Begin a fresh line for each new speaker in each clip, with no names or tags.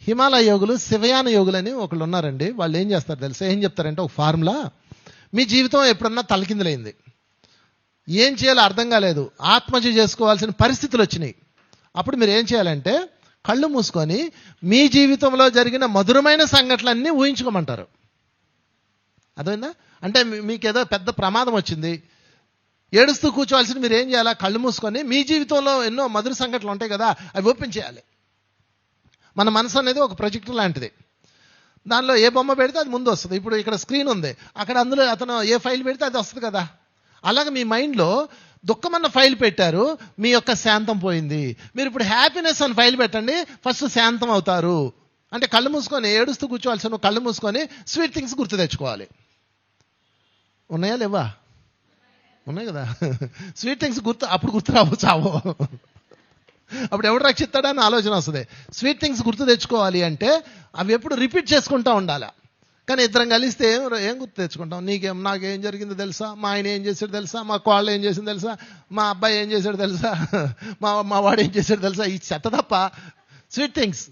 హిమాలయ యోగులు, శివయాన యోగులు అని ఒకళ్ళు ఉన్నారండి. వాళ్ళు ఏం చేస్తారు తెలుసా? ఏం చెప్తారంటే ఒక ఫార్ములా, మీ జీవితం ఎప్పుడన్నా తలకిందులైంది, ఏం చేయాలో అర్థం కాలేదు, ఆత్మహత్య చేసుకోవాల్సిన పరిస్థితులు వచ్చినాయి. అప్పుడు మీరు ఏం చేయాలంటే కళ్ళు మూసుకొని మీ జీవితంలో జరిగిన మధురమైన సంఘటనలన్నీ ఊహించుకోమంటారు. అర్థమైందా? అంటే మీకేదో పెద్ద ప్రమాదం వచ్చింది, ఏడుస్తూ కూర్చోవాల్సిన మీరు ఏం చేయాలా? కళ్ళు మూసుకొని మీ జీవితంలో ఎన్నో మధుర సంఘటనలు ఉంటాయి కదా, అవి ఓపెన్ చేయాలి. మన మనసు అనేది ఒక ప్రొజెక్టర్ లాంటిది. దానిలో ఏ బొమ్మ పెడితే అది ముందు వస్తుంది. ఇప్పుడు ఇక్కడ స్క్రీన్ ఉంది, అక్కడ అందులో అతను ఏ ఫైల్ పెడితే అది వస్తుంది కదా. అలాగే మీ మైండ్లో దుఃఖమన్న ఫైల్ పెట్టారు, మీ యొక్క శాంతం పోయింది. మీరు ఇప్పుడు హ్యాపీనెస్ అని ఫైల్ పెట్టండి, ఫస్ట్ శాంతం అవుతారు. అంటే కళ్ళు మూసుకొని ఏడుస్తూ కూర్చోవాల్సిన కళ్ళు మూసుకొని స్వీట్ థింగ్స్ గుర్తు తెచ్చుకోవాలి. ఉన్నాయా లేవా? ఉన్నాయి కదా. స్వీట్ థింగ్స్ అప్పుడు గుర్తు రావు, చావో. అప్పుడు ఎవడు రక్షిస్తాడా అని ఆలోచన వస్తుంది. స్వీట్ థింగ్స్ గుర్తు తెచ్చుకోవాలి అంటే అవి ఎప్పుడు రిపీట్ చేసుకుంటూ ఉండాలి. కానీ ఇద్దరం కలిస్తే ఏం గుర్తు తెచ్చుకుంటాం? నాకేం జరిగిందో తెలుసా, మా ఆయన ఏం చేశాడు తెలుసా, మా కోళ్ళు ఏం చేసింది తెలుసా, మా అబ్బాయి ఏం చేశాడు తెలుసా, మా వాడు ఏం చేశాడు తెలుసా, ఈ చెత్త తప్ప స్వీట్ థింగ్స్.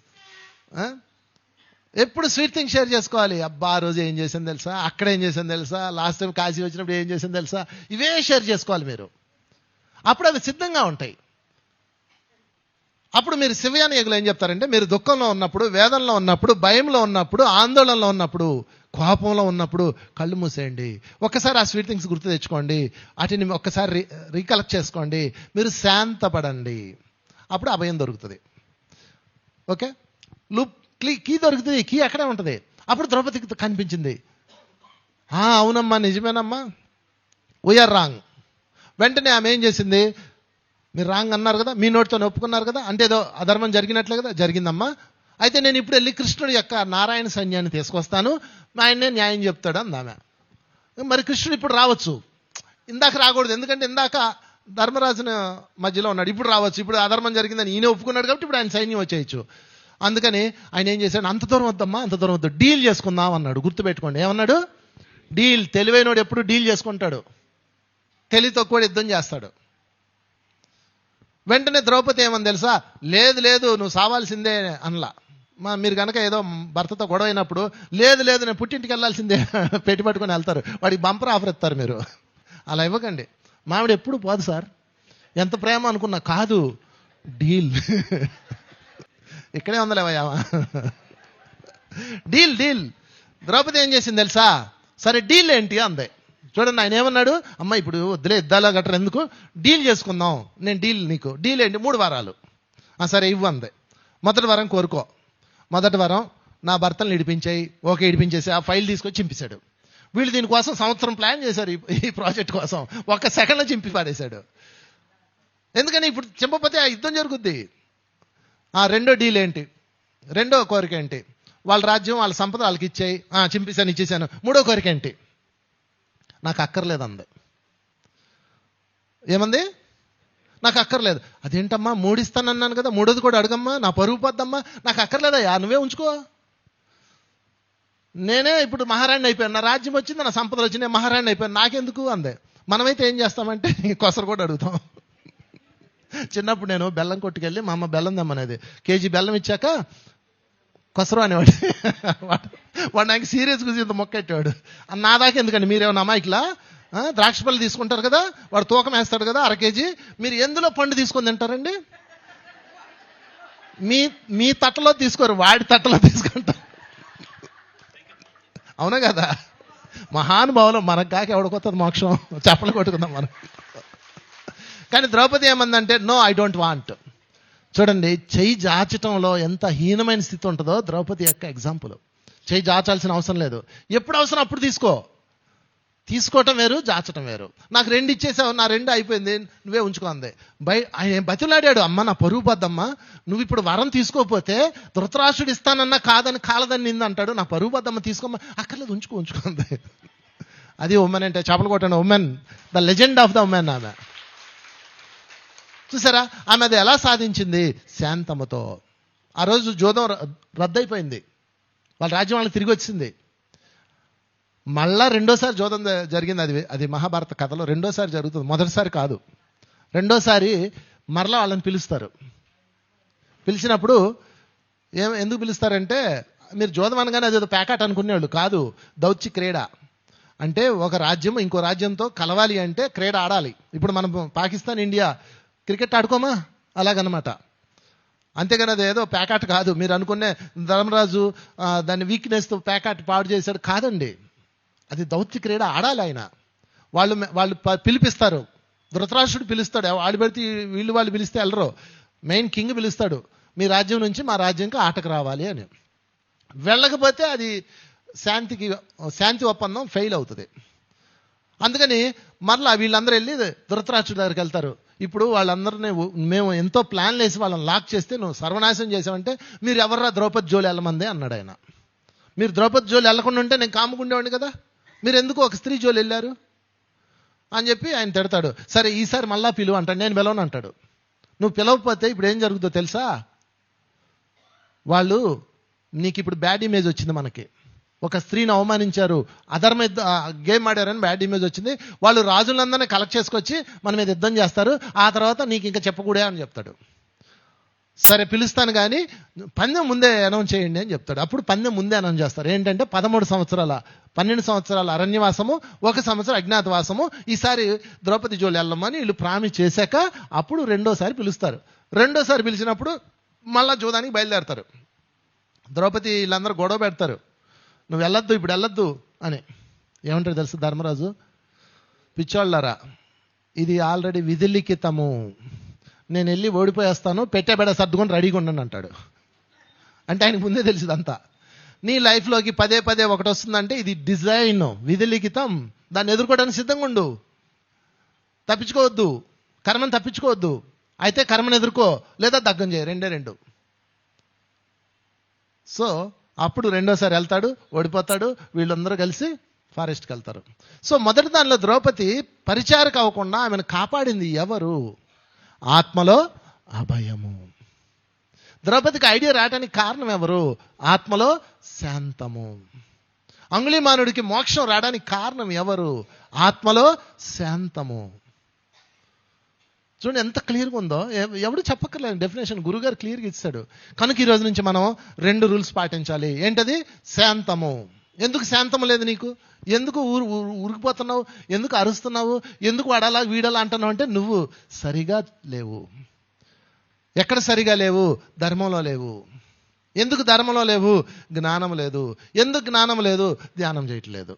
ఎప్పుడు స్వీట్ థింగ్స్ షేర్ చేసుకోవాలి. అబ్బా ఆ రోజు ఏం చేసింది తెలుసా, అక్కడ ఏం చేసింది తెలుసా, లాస్ట్ టైం కాశీ వచ్చినప్పుడు ఏం చేసింది తెలుసా, ఇవే షేర్ చేసుకోవాలి మీరు. అప్పుడు అవి సిద్ధంగా ఉంటాయి. అప్పుడు మీరు శివయాన యోగులు ఏం చెప్తారంటే, మీరు దుఃఖంలో ఉన్నప్పుడు, వేదనలో ఉన్నప్పుడు, భయంలో ఉన్నప్పుడు, ఆందోళనలో ఉన్నప్పుడు, కోపంలో ఉన్నప్పుడు కళ్ళు మూసేయండి. ఒక్కసారి ఆ స్వీట్ థింగ్స్ గుర్తు తెచ్చుకోండి, వాటిని ఒక్కసారి రీకలెక్ట్ చేసుకోండి, మీరు శాంతపడండి. అప్పుడు అభయం దొరుకుతుంది. ఓకే, కీ దొరుకుతుంది. కీ అక్కడే ఉంటుంది. అప్పుడు ద్రౌపదికి కనిపించింది, అవునమ్మా నిజమేనమ్మా, వీఆర్ రాంగ్. వెంటనే ఆమె ఏం చేసింది? మీరు రాంగ్ అన్నారు కదా, మీ నోటితో ఒప్పుకున్నారు కదా, అంటే ఏదో అధర్మం జరిగినట్లే కదా. జరిగిందమ్మా, అయితే నేను ఇప్పుడు వెళ్ళి కృష్ణుడి యొక్క నారాయణ సైన్యాన్ని తీసుకొస్తాను, ఆయన్నే న్యాయం చెప్తాడు అందామె. మరి కృష్ణుడు ఇప్పుడు రావచ్చు, ఇందాక రాకూడదు. ఎందుకంటే ఇందాక ధర్మరాజుని మధ్యలో ఉన్నాడు, ఇప్పుడు రావచ్చు. ఇప్పుడు అధర్మం జరిగిందని ఈయన ఒప్పుకున్నాడు కాబట్టి ఇప్పుడు ఆయన సైన్యం వచ్చేయచ్చు. అందుకని ఆయన ఏం చేశాడు? అంత దూరం వద్దమ్మా, అంత దూరం వద్దు, డీల్ చేసుకుందాం అన్నాడు. గుర్తుపెట్టుకోండి, ఏమన్నాడు? డీల్. తెలివైనోడు ఎప్పుడు డీల్ చేసుకుంటాడు, తెలివి తక్కువ యుద్ధం చేస్తాడు. వెంటనే ద్రౌపది ఏమని తెలుసా? లేదు లేదు, నువ్వు సావాల్సిందే అనలా. మీరు కనుక ఏదో భర్తతో గొడవ అయినప్పుడు, లేదు లేదు నేను పుట్టింటికి వెళ్ళాల్సిందే పెట్టి పట్టుకొని వెళ్తారు, వాడికి బంపర్ ఆఫర్ ఇస్తారు మీరు. అలా ఇవ్వకండి. మావిడ ఎప్పుడు పోదు సార్, ఎంత ప్రేమ అనుకున్నా, కాదు డీల్. ఇక్కడే ఉందలేవయ్యా. Deal deal. ద్రౌపది ఏం చేసింది తెలుసా? సరే డీల్ ఏంటి అందే. చూడండి ఆయన ఏమన్నాడు? అమ్మ ఇప్పుడు వద్దులే, యుద్ధాలు గట్రా ఎందుకు, డీల్ చేసుకుందాం. నేను డీల్, నీకు డీల్ ఏంటి? 3 వారాలు. సరే ఇవ్వు అందే. మొదటి వారం కోరుకో. మొదటి వారం నా భర్తను ఇడిపించాయి. ఓకే, ఇడిపించేసి ఆ ఫైల్ తీసుకొని చింపేశాడు. వీళ్ళు దీనికోసం సంవత్సరం ప్లాన్ చేశారు, ఈ ప్రాజెక్ట్ కోసం. 1 సెకండ్లో చింపి పాడేశాడు. ఎందుకని ఇప్పుడు చింపపోతే ఆ యుద్ధం జరుగుద్ది. రెండో డీల్ ఏంటి? రెండో కోరిక ఏంటి? వాళ్ళ రాజ్యం, వాళ్ళ సంపద వాళ్ళకి ఇచ్చేయి. చింపేశాను, ఇచ్చేసాను. 3వ కోరిక ఏంటి? నాకు అక్కర్లేదు అంది. ఏమంది? నాకు అక్కర్లేదు. అదేంటమ్మా, 3 ఇస్తానన్నాను కదా, 3వది కూడా అడగమ్మా, నా పరువు పోద్దమ్మా. నాకు అక్కర్లేదయ్యా, నువ్వే ఉంచుకో. నేనే ఇప్పుడు మహారాణి అయిపోయాను, నా రాజ్యం వచ్చింది, నా సంపదలు వచ్చింది, నేను మహారాణి అయిపోయాను, నాకెందుకు అందే. మనమైతే ఏం చేస్తామంటే కొసరు కూడా అడుగుతాం. చిన్నప్పుడు నేను బెల్లం కొట్టుకెళ్ళి మా అమ్మ బెల్లం తెమ్మనేది. కేజీ బెల్లం ఇచ్చాక కొసరు అనేవాడు. వాడు నాకు సీరియస్ గురించి ఇంత మొక్కెట్టాడు. నా దాకా ఎందుకండి, మీరేమన్నా అమాయకులా? ద్రాక్ష పళ్ళు తీసుకుంటారు కదా, వాడు తూకం వేస్తాడు కదా 1/2 కేజీ, మీరు ఎందులో పండు తీసుకొని తింటారండి? మీ తట్టలో తీసుకోరు, వాడి తట్టలో తీసుకుంటారు. అవునా కదా? మహానుభావులు, మనకు కాక ఎవడికొస్తుంది మోక్షం? చెప్పలు కొట్టుకుందాం మనం. కానీ ద్రౌపది ఏమందంటే, నో ఐ డోంట్ వాంట్. చూడండి, చెయ్యి జాచటంలో ఎంత హీనమైన స్థితి ఉంటుందో ద్రౌపది యొక్క ఎగ్జాంపుల్. చెయ్యి జాచాల్సిన అవసరం లేదు, ఎప్పుడు అవసరం అప్పుడు తీసుకోవటం వేరు, జాచటం వేరు. నాకు 2 ఇచ్చేసావు, నా 2 అయిపోయింది, నువ్వే ఉంచుకో అందే. ఆయన బతిలాడాడు, అమ్మ నా పరువు బద్దమ్మా, నువ్వు ఇప్పుడు వరం తీసుకోకపోతే ధృతరాష్ట్రుడు ఇస్తానన్నా కాదని కాలదని నింది అంటాడు, నా పరువు బద్దమ్మ, తీసుకోమ్మా. అక్కర్లేదు, ఉంచుకో అందే. అది ఉమెన్ అంటే. చేపలు కొట్టండి, women, the legend of the women. ఆమె చూసారా, ఆమె అది ఎలా సాధించింది? శాంతముతో. ఆ రోజు జోదం రద్దయిపోయింది, వాళ్ళ రాజ్యం వాళ్ళకి తిరిగి వచ్చింది. మళ్ళా రెండోసారి జోదం జరిగింది. అది మహాభారత కథలో రెండోసారి జరుగుతుంది, మొదటిసారి కాదు. రెండోసారి మరలా వాళ్ళని పిలుస్తారు. పిలిచినప్పుడు ఎందుకు పిలుస్తారంటే మీరు జోదం అనగానే అదేదో ప్యాకాట్ అనుకునేవాళ్ళు కాదు. దౌత్య క్రీడ అంటే ఒక రాజ్యం ఇంకో రాజ్యంతో కలవాలి అంటే క్రీడ ఆడాలి. ఇప్పుడు మనం పాకిస్తాన్ ఇండియా క్రికెట్ ఆడుకోమా, అలాగనమాట. అంతేగాని అది ఏదో ప్యాకాట్ కాదు. మీరు అనుకునే ధర్మరాజు దాన్ని వీక్నెస్తో ప్యాకాట్ పాడు చేశాడు కాదండి. అది దౌత్య క్రీడ ఆడాలి. ఆయన వాళ్ళు పిలిపిస్తారు. ధృతరాష్ట్రుడు పిలుస్తాడు. వాళ్ళు పెడితే వాళ్ళు పిలిస్తే వెళ్ళరు. మెయిన్ కింగ్ పిలుస్తాడు, మీ రాజ్యం నుంచి మా రాజ్యంకి ఆటకు రావాలి అని. వెళ్ళకపోతే అది శాంతి ఒప్పందం ఫెయిల్ అవుతుంది. అందుకని మరలా వీళ్ళందరూ వెళ్ళి ధృతరాష్ట్రుడి దగ్గరికి వెళ్తారు. ఇప్పుడు వాళ్ళందరినీ మేము ఎంతో ప్లాన్లు వేసి వాళ్ళని లాక్ చేస్తే నువ్వు సర్వనాశనం చేసావంటే మీరు ఎవర్రా ద్రౌపది జోలి వెళ్ళమందే అన్నాడు ఆయన. మీరు ద్రౌపది జోలి వెళ్ళకుండా ఉంటే నేను కాముకుండేవాడిని కదా, మీరు ఎందుకు ఒక స్త్రీ జోలి వెళ్ళారు అని చెప్పి ఆయన తిడతాడు. సరే ఈసారి మళ్ళా పిలువు అంటాడు. నేను పిలవను అంటాడు. నువ్వు పిలవకపోతే ఇప్పుడు ఏం జరుగుతుందో తెలుసా? వాళ్ళు నీకు ఇప్పుడు బ్యాడ్ ఇమేజ్ వచ్చింది. మనకి ఒక స్త్రీని అవమానించారు, అధర్మ గేమ్ ఆడారని బ్యాడ్ ఇమేజ్ వచ్చింది. వాళ్ళు రాజులందరినీ కలెక్ట్ చేసుకొచ్చి మన మీద యుద్ధం చేస్తారు. ఆ తర్వాత నీకు ఇంకా చెప్పకూడే అని చెప్తాడు. సరే పిలుస్తాను కానీ పందెం ముందే అనౌన్స్ చేయండి అని చెప్తాడు. అప్పుడు పందెం ముందే అనౌన్స్ చేస్తారు. ఏంటంటే 12 సంవత్సరాల అరణ్యవాసము, 1 సంవత్సరం అజ్ఞాతవాసము. ఈసారి ద్రౌపది జోలి వెళ్ళమని వీళ్ళు ప్రామిస్ చేశాక అప్పుడు రెండోసారి పిలుస్తారు. రెండోసారి పిలిచినప్పుడు మళ్ళా జూదానికి బయలుదేరతారు. ద్రౌపది వీళ్ళందరూ గొడవ పెడతారు, నువ్వు వెళ్ళొద్దు ఇప్పుడు వెళ్ళొద్దు అని. ఏమంటారు తెలుసు ధర్మరాజు? పిచ్చోళ్ళారా, ఇది ఆల్రెడీ విధిలిఖితము, నేను వెళ్ళి ఓడిపోయేస్తాను, పెట్టేబెడ సర్దుకొని రెడీగా ఉండండి అంటాడు. అంటే ఆయనకు ముందే తెలిసిందంతా. నీ లైఫ్లోకి పదే ఒకటి వస్తుందంటే ఇది డిజైన్, విధిలిఖితం. దాన్ని ఎదుర్కోవడానికి సిద్ధంగా ఉండు, తప్పించుకోవద్దు, కర్మను తప్పించుకోవద్దు. అయితే కర్మను ఎదుర్కో, లేదా దగ్గం చేయి, రెండు. సో అప్పుడు రెండోసారి వెళ్తాడు, ఓడిపోతాడు. వీళ్ళందరూ కలిసి ఫారెస్ట్కి వెళ్తారు. సో మొదటి దానిలో ద్రౌపది పరిచారక అవ్వకుండా ఆమెను కాపాడింది ఎవరు? ఆత్మలో అభయము. ద్రౌపదికి ఐడియా రావడానికి కారణం ఎవరు? ఆత్మలో శాంతము. అంగుళీమానుడికి మోక్షం రావడానికి కారణం ఎవరు? ఆత్మలో శాంతము. చూడండి ఎంత క్లియర్గా ఉందో. ఎవడు చెప్పక్కర్లేదు డెఫినేషన్, గురుగారు క్లియర్గా ఇస్తాడు. కనుక ఈ రోజు నుంచి మనం 2 రూల్స్ పాటించాలి. ఏంటది? శాంతము. ఎందుకు శాంతము లేదు నీకు? ఎందుకు ఉరికిపోతున్నావు? ఎందుకు అరుస్తున్నావు? ఎందుకు వాడాలా వీడాలా అంటున్నావు అంటే నువ్వు సరిగా లేవు. ఎక్కడ సరిగా లేవు? ధర్మంలో లేవు. ఎందుకు ధర్మంలో లేవు? జ్ఞానం లేదు. ఎందుకు జ్ఞానం లేదు? ధ్యానం చేయట్లేదు.